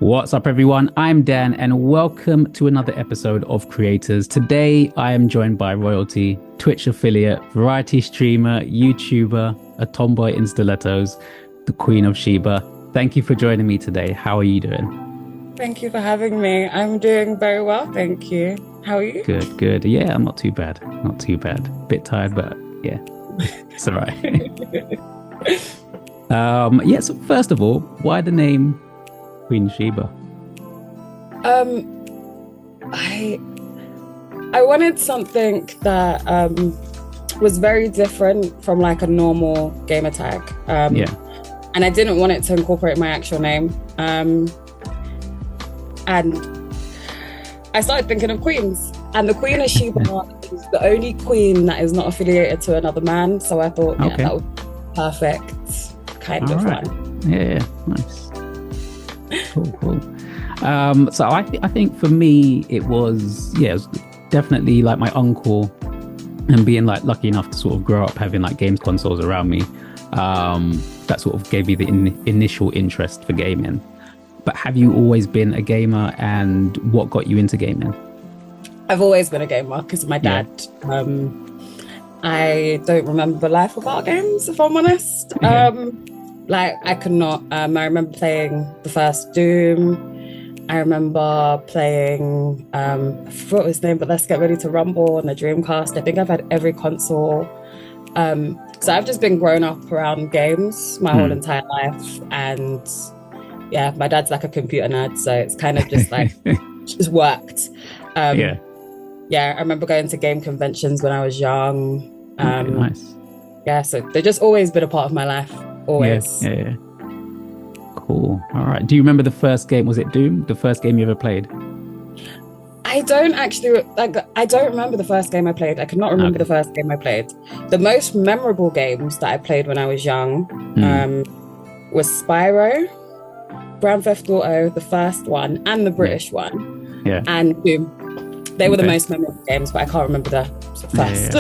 What's up, everyone? I'm Dan, and welcome to another episode of Creators. Today, I am joined by royalty, Twitch affiliate, variety streamer, YouTuber, a tomboy in stilettos, the Queen of Sheba. Thank you for joining me today. How are you doing? Thank you for having me. I'm doing very well, thank you. How are you? Good, good. Yeah, I'm not too bad. Not too bad. Bit tired, but yeah, it's all right. So first of all, why the name Queen Sheba? I wanted something that was very different from like a normal gamer tag. And I didn't want it to incorporate my actual name. And I started thinking of queens. And the Queen of Sheba is the only queen that is not affiliated to another man. So I thought, that would be perfect kind of one. Yeah, nice. Cool. So I think for me it was definitely like my uncle, and being like lucky enough to sort of grow up having like games consoles around me. That sort of gave me the initial interest for gaming. But have you always been a gamer, and what got you into gaming? I've always been a gamer because of my dad. I don't remember life without games, if I'm honest. Like I could not. I remember playing the first Doom. I remember playing, I forgot his name, but Let's Get Ready to Rumble on the Dreamcast. I think I've had every console. So I've just been growing up around games my whole entire life. And yeah, my dad's like a computer nerd, so it's kind of just like, just worked. Yeah, I remember going to game conventions when I was young. Nice. Yeah, so they've just always been a part of my life. Always. Yeah. Cool. All right. Do you remember the first game? Was it Doom? The first game you ever played? I don't actually I don't remember the first game I played. I could not remember the first game I played. The most memorable games that I played when I was young was Spyro, Grand Theft Auto, the first one, and the British one. Yeah. And Doom. They were the most memorable games, but I can't remember the first.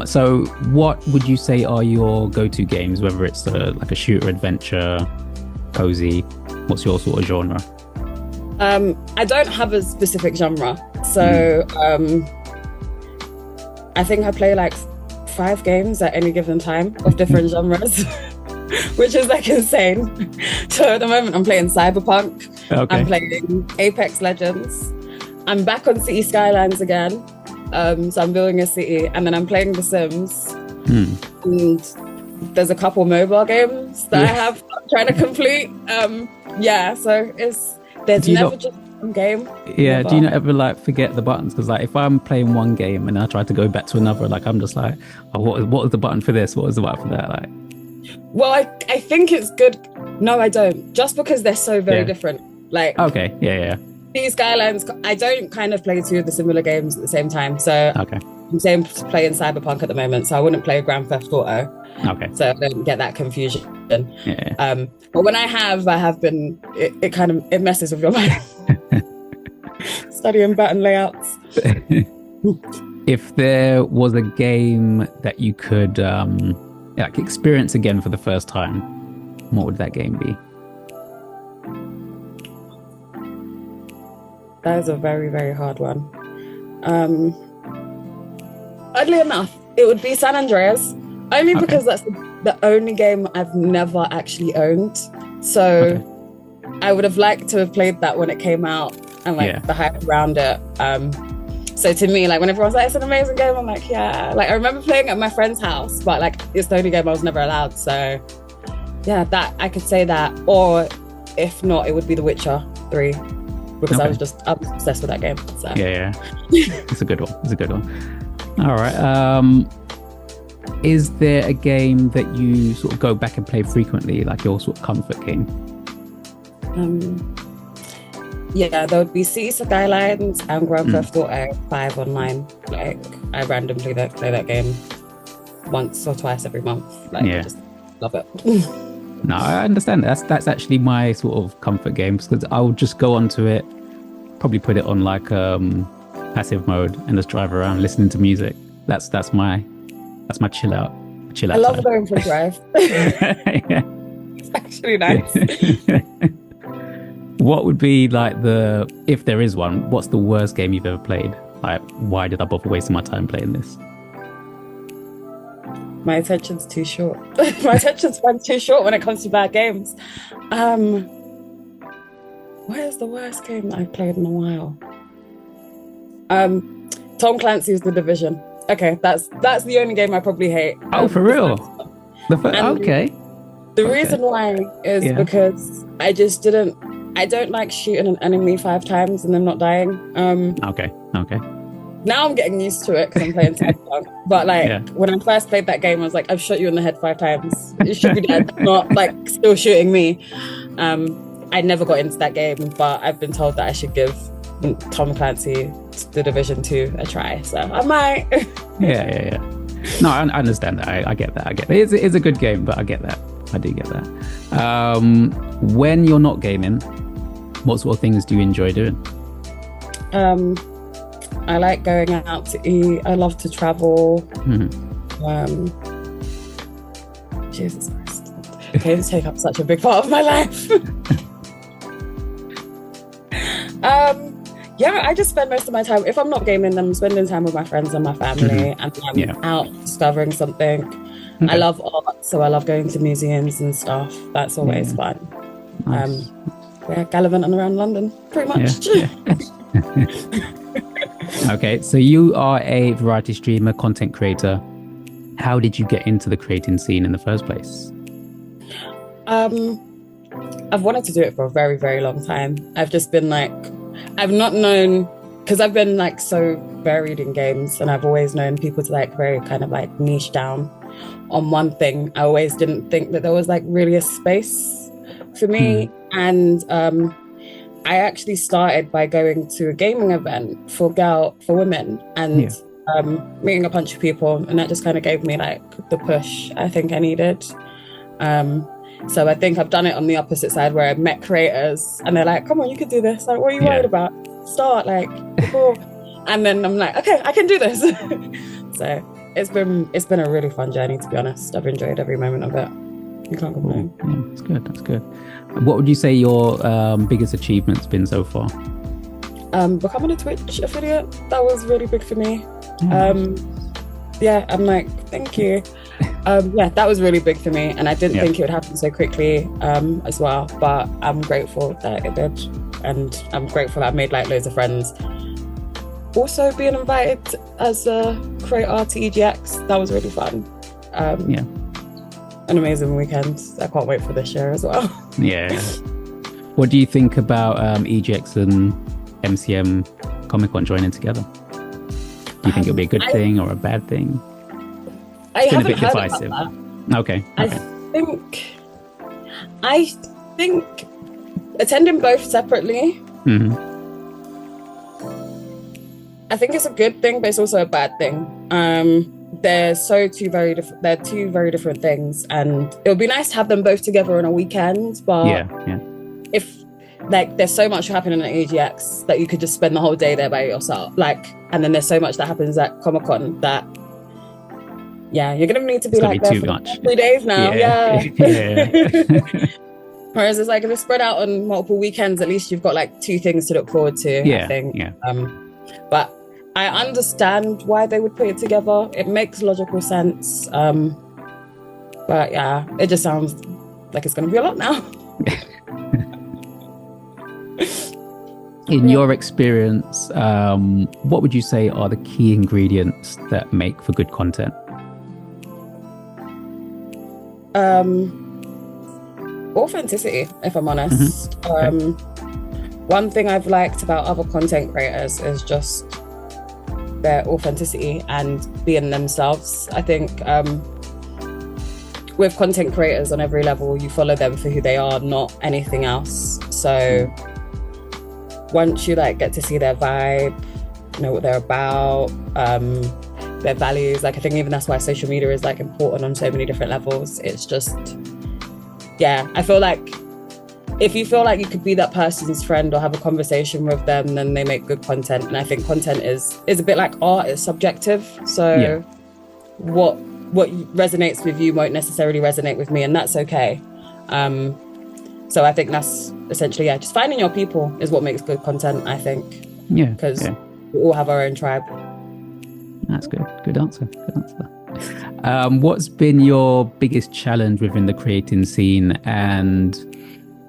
So what would you say are your go-to games, whether it's like a shooter, adventure, cozy? What's your sort of genre? I don't have a specific genre. So I think I play like 5 games at any given time of different genres, which is like insane. So at the moment I'm playing Cyberpunk. I'm playing Apex Legends. I'm back on City Skylines again. So I'm building a city, and then I'm playing The Sims. And there's a couple mobile games that I have I'm trying to complete. So there's never just one game. Yeah, never. Do you not ever like forget the buttons? Because like if I'm playing one game and I try to go back to another, like I'm just like, oh, what is the button for this? What is the button for that? Like, well, I think it's good. No, I don't. Just because they're so very different. Like, These Skylines, I don't kind of play 2 of the similar games at the same time. So I'm playing Cyberpunk at the moment, so I wouldn't play Grand Theft Auto. So I don't get that confusion. But when I have been, it messes with your mind. Studying button layouts. If there was a game that you could experience again for the first time, what would that game be? That is a very, very hard one. Oddly enough, it would be San Andreas, only because that's the only game I've never actually owned. So I would have liked to have played that when it came out, and like the hype around it. So to me, like when everyone's like, it's an amazing game, I'm like, yeah. Like I remember playing at my friend's house, but like it's the only game I was never allowed. So yeah, that I could say that. Or if not, it would be The Witcher 3. Because I was obsessed with that game. So. Yeah. It's a good one. All right. Is there a game that you sort of go back and play frequently, like your sort of comfort game? There would be City Skylines and Grand Theft Auto 5 online. Like I randomly play that game once or twice every month. Like I just love it. No, I understand. That's actually my sort of comfort game, because I'll just go onto it, probably put it on like passive mode, and just drive around listening to music. That's my chill out. I love going for a drive. It's actually nice. What would be like if there is one, what's the worst game you've ever played? Like, why did I bother wasting my time playing this? My attention's too short. My attention span's too short when it comes to bad games. Where's the worst game that I've played in a while? Tom Clancy's The Division. Okay, that's the only game I probably hate. Oh, for real? Okay. The reason why is because I don't like shooting an enemy 5 times and them not dying. Okay. Now I'm getting used to it because I'm playing Cyberpunk. But when I first played that game, I was like, I've shot you in the head 5 times. You should be dead, not like still shooting me. I never got into that game, but I've been told that I should give Tom Clancy The Division 2 a try. So I might. Yeah. No, I understand that. I get that. It's a good game, but I get that. I do get that. When you're not gaming, what sort of things do you enjoy doing? I like going out to eat. I love to travel. Jesus Christ. Games take up such a big part of my life. I just spend most of my time, if I'm not gaming, I'm spending time with my friends and my family, and I'm out discovering something. Okay. I love art, so I love going to museums and stuff. That's always fun. Nice. Gallivanting around London, pretty much. Okay, so you are a variety streamer, content creator. How did you get into the creating scene in the first place? I've wanted to do it for a very, very long time. I've just been like, I've not known, because I've been like so varied in games, and I've always known people to like very kind of like niche down on one thing. I always didn't think that there was like really a space for me. And I actually started by going to a gaming event for women, and meeting a bunch of people, and that just kind of gave me like the push I think I needed. So I think I've done it on the opposite side, where I've met creators and they're like, come on, you can do this. Like, what are you worried about? Start, like, before. And then I'm like, okay, I can do this. So it's been a really fun journey, to be honest. I've enjoyed every moment of it. You can't complain. Yeah, that's good. What would you say your biggest achievement's been so far? Becoming a Twitch affiliate. That was really big for me. I'm like, thank you. That was really big for me, and I didn't think it would happen so quickly as well, but I'm grateful that it did, and I'm grateful that I made like loads of friends. Also being invited as a creator to EGX, that was really fun. An amazing weekend. I can't wait for this year as well. What do you think about EGX and MCM Comic-Con joining together? Do you think it'll be a good thing or a bad thing? It's been a bit divisive. Okay. I think attending both separately, I think it's a good thing, but it's also a bad thing. They're two very different things, and it would be nice to have them both together on a weekend. But if like there's so much happening at EGX that you could just spend the whole day there by yourself, like, and then there's so much that happens at Comic-Con that you're gonna need to be like there for 3 days now. Whereas it's like if it's spread out on multiple weekends, at least you've got like 2 things to look forward to. I think. But I understand why they would put it together. It makes logical sense. But it just sounds like it's gonna be a lot now. In your experience, what would you say are the key ingredients that make for good content? Authenticity, if I'm honest. One thing I've liked about other content creators is just their authenticity and being themselves. I think with content creators on every level, you follow them for who they are, not anything else. So once you like get to see their vibe, know what they're about, their values, like I think even that's why social media is like important on so many different levels. It's just I feel like if you feel like you could be that person's friend or have a conversation with them, then they make good content. And I think content is a bit like art, it's subjective. So what resonates with you won't necessarily resonate with me, and that's okay. So I think that's essentially, just finding your people is what makes good content, I think. Yeah. Because we all have our own tribe. That's good. Good answer. What's been your biggest challenge within the creating scene, and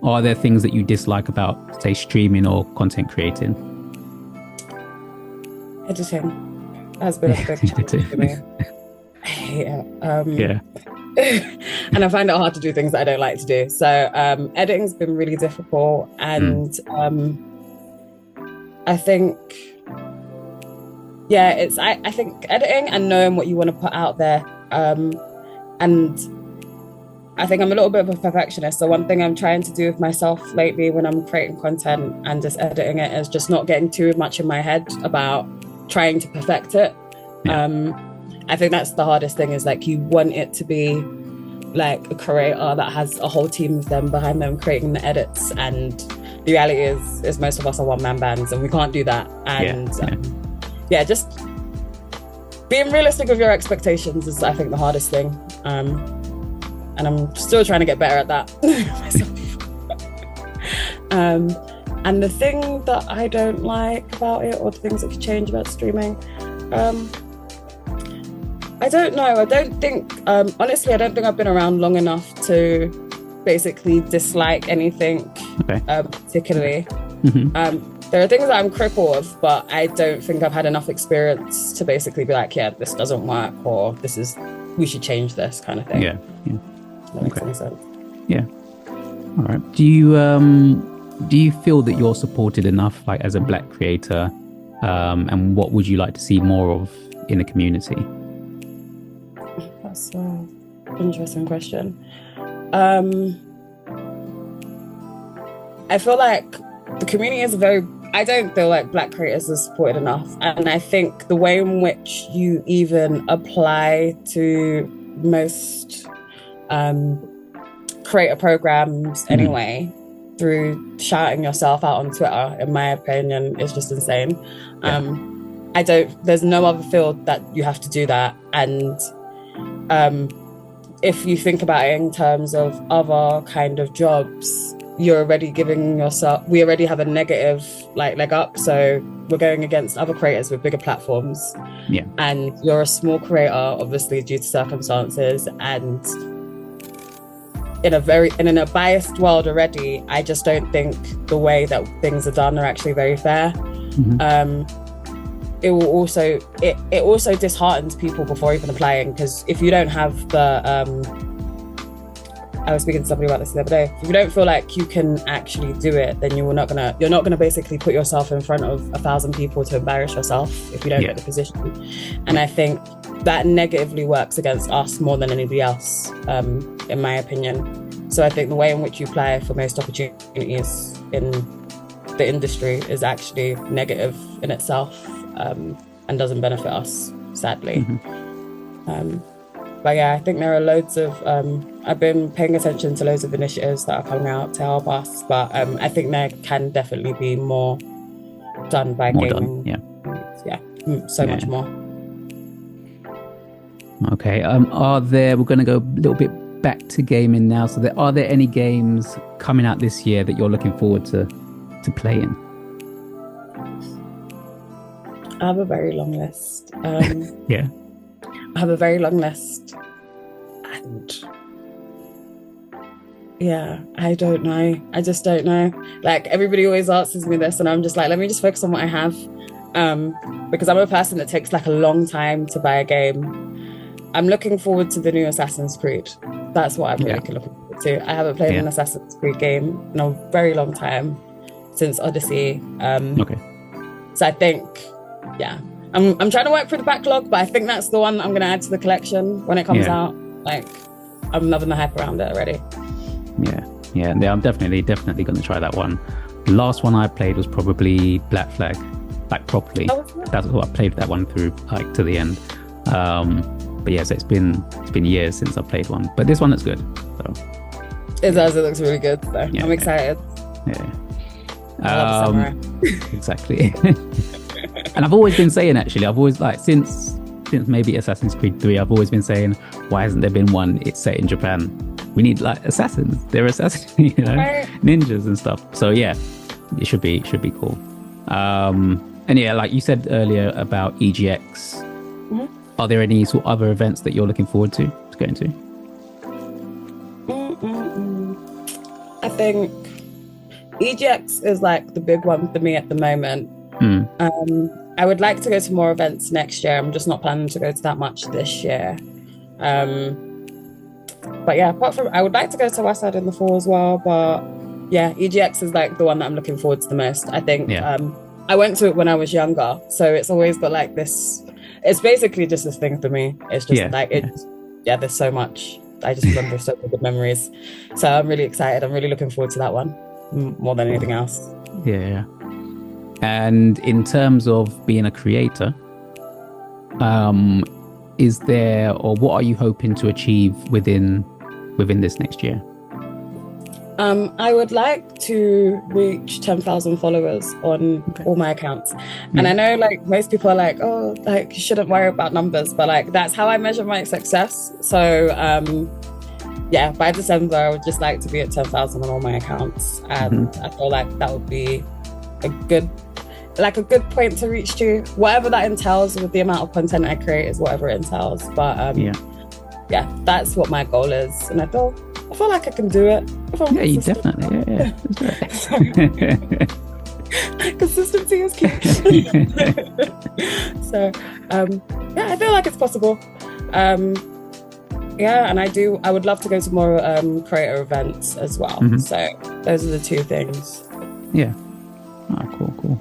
are there things that you dislike about, say, streaming or content creating? Editing has been a big challenge for me. I hate it. And I find it hard to do things that I don't like to do. So editing's been really difficult, and I think I think editing and knowing what you want to put out there. And I think I'm a little bit of a perfectionist. So one thing I'm trying to do with myself lately when I'm creating content and just editing it is just not getting too much in my head about trying to perfect it. I think that's the hardest thing, is like you want it to be like a creator that has a whole team of them behind them creating the edits, and the reality is most of us are one-man bands and we can't do that. And just being realistic with your expectations is, I think, the hardest thing. And I'm still trying to get better at that myself. And the thing that I don't like about it, or the things that could change about streaming, I don't know. I don't think, honestly, I don't think I've been around long enough to basically dislike anything particularly. There are things that I'm critical of, but I don't think I've had enough experience to basically be like, yeah, this doesn't work, or we should change this kind of thing. Yeah. That makes any sense. Yeah. All right. Do you feel that you're supported enough, like as a Black creator, and what would you like to see more of in the community? That's an interesting question. I feel like the community is I don't feel like Black creators are supported enough. And I think the way in which you even apply to most creator programs anyway, through shouting yourself out on Twitter, in my opinion, is just insane. There's no other field that you have to do that. And if you think about it in terms of other kind of jobs, you're already we already have a negative leg up. So we're going against other creators with bigger platforms. Yeah. And you're a small creator, obviously due to circumstances, and in a biased world already, I just don't think the way that things are done are actually very fair. It also disheartens people before even applying, because if you don't have the I was speaking to somebody about this the other day. If you don't feel like you can actually do it, then you're not gonna basically put yourself in front of 1,000 people to embarrass yourself if you don't get the position. And I think that negatively works against us more than anybody else, in my opinion. So I think the way in which you apply for most opportunities in the industry is actually negative in itself, and doesn't benefit us, sadly. But yeah, I think there are loads of, I've been paying attention to loads of initiatives that are coming out to help us, but I think there can definitely be more done by gaming. Much more. Okay, we're going to go a little bit back to gaming now. So are there any games coming out this year that you're looking forward to playing? I have a very long list. I have a very long list, and I don't know. I just don't know. Like, everybody always asks me this, and I'm just like, let me just focus on what I have, because I'm a person that takes like a long time to buy a game. I'm looking forward to the new Assassin's Creed. That's what I'm really looking forward to. I haven't played an Assassin's Creed game in a very long time, since Odyssey. So I think, I'm trying to work through the backlog, but I think that's the one I'm going to add to the collection when it comes out. Like, I'm loving the hype around it already. Yeah, I'm definitely going to try that one. The last one I played was probably Black Flag, like properly. That's what I played that one through, like, to the end. But yeah, so it's been years since I played one, but this one looks good. So it does. It looks really good. So I'm excited. I love the samurai. Exactly. And I've always been saying, actually, since maybe Assassin's Creed 3, I've always been saying, why hasn't there been one? It's set in Japan. we need like assassins. They're assassins, you know, Right. ninjas and stuff. So yeah, it should be cool. And yeah, like you said earlier about EGX, are there any sort of other events that you're looking forward to going to? I think EGX is like the big one for me at the moment. I would like to go to more events next year. I'm just not planning to go to that much this year. But yeah, apart from, I would like to go to Westside in the fall as well. But yeah, EGX is like the one that I'm looking forward to the most. I think I went to it when I was younger, so it's always got like this. It's basically just this thing for me. It's just there's so much. I just remember so many good memories. So I'm really excited. I'm really looking forward to that one more than anything else. Yeah. And in terms of being a creator, is there, or what are you hoping to achieve within this next year? I would like to reach 10,000 followers on all my accounts. And I know like most people are like, oh, like you shouldn't worry about numbers, but like that's how I measure my success. So yeah, by December, I would just like to be at 10,000 on all my accounts. And I feel like that would be a good point to reach to. Whatever that entails with the amount of content I create is whatever it entails. But yeah, that's what my goal is. And I feel like I can do it. Yeah, you definitely. Yeah. That's right. Consistency is key. So yeah, I feel like it's possible. Yeah, and I would love to go to more creator events as well. So those are the two things. Yeah. Oh, cool.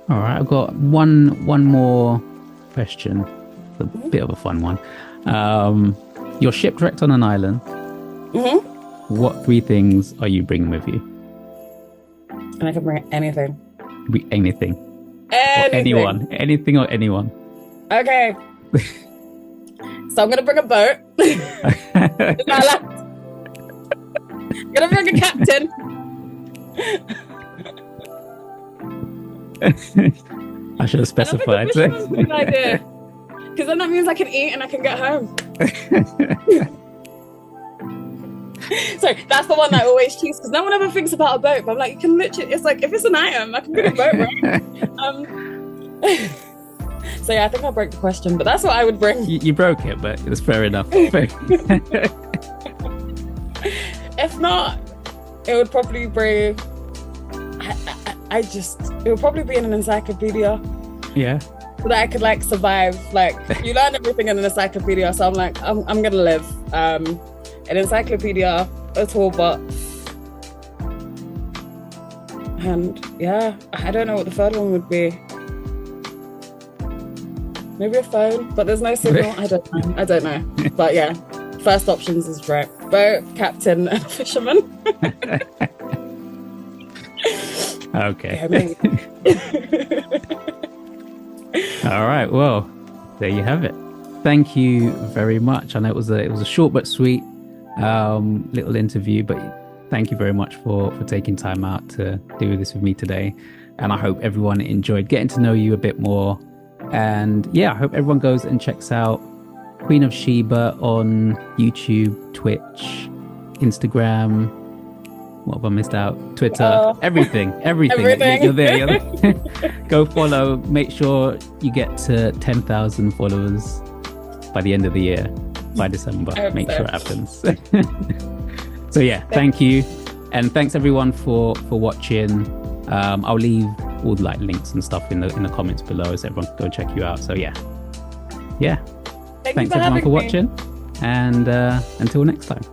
All right, I've got one more question. A bit of a fun one. You're shipwrecked on an island. What 3 things are you bringing with you? And I can bring anything. Anything. Or anyone. Anything or anyone. Okay. So I'm going to bring a boat. I'm going to bring a captain. I should have specified. That's a good idea. Because then that means I can eat and I can get home. So that's the one that I always choose, because no one ever thinks about a boat. But I'm like, you can literally, it's like, if it's an item, I can bring a boat, right? So yeah, I think I broke the question, but that's what I would bring. You broke it, but it's fair enough. If not, it would probably be, it would probably be in an encyclopedia. Yeah. So that I could like survive. Like you learn everything in an encyclopedia, so I'm like, I'm gonna live. An encyclopedia, a toolbox, and yeah, I don't know what the third one would be. Maybe a phone, but there's no signal. I don't know. But yeah, first options is right. Boat, captain, and fisherman. Okay. Yeah, All right. Well, there you have it. Thank you very much. I know it was a short but sweet little interview, but thank you very much for taking time out to do this with me today. And I hope everyone enjoyed getting to know you a bit more. And yeah, I hope everyone goes and checks out Queen of Sheba on YouTube, Twitch, Instagram. What have I missed out? Twitter, everything. You're there. Go follow. Make sure you get to 10,000 followers by the end of the year, by December. Make sure it happens. So yeah, thank you. And thanks everyone for watching. I'll leave all the links and stuff in the comments below so everyone can go check you out. So yeah. Thanks everyone for watching. And until next time.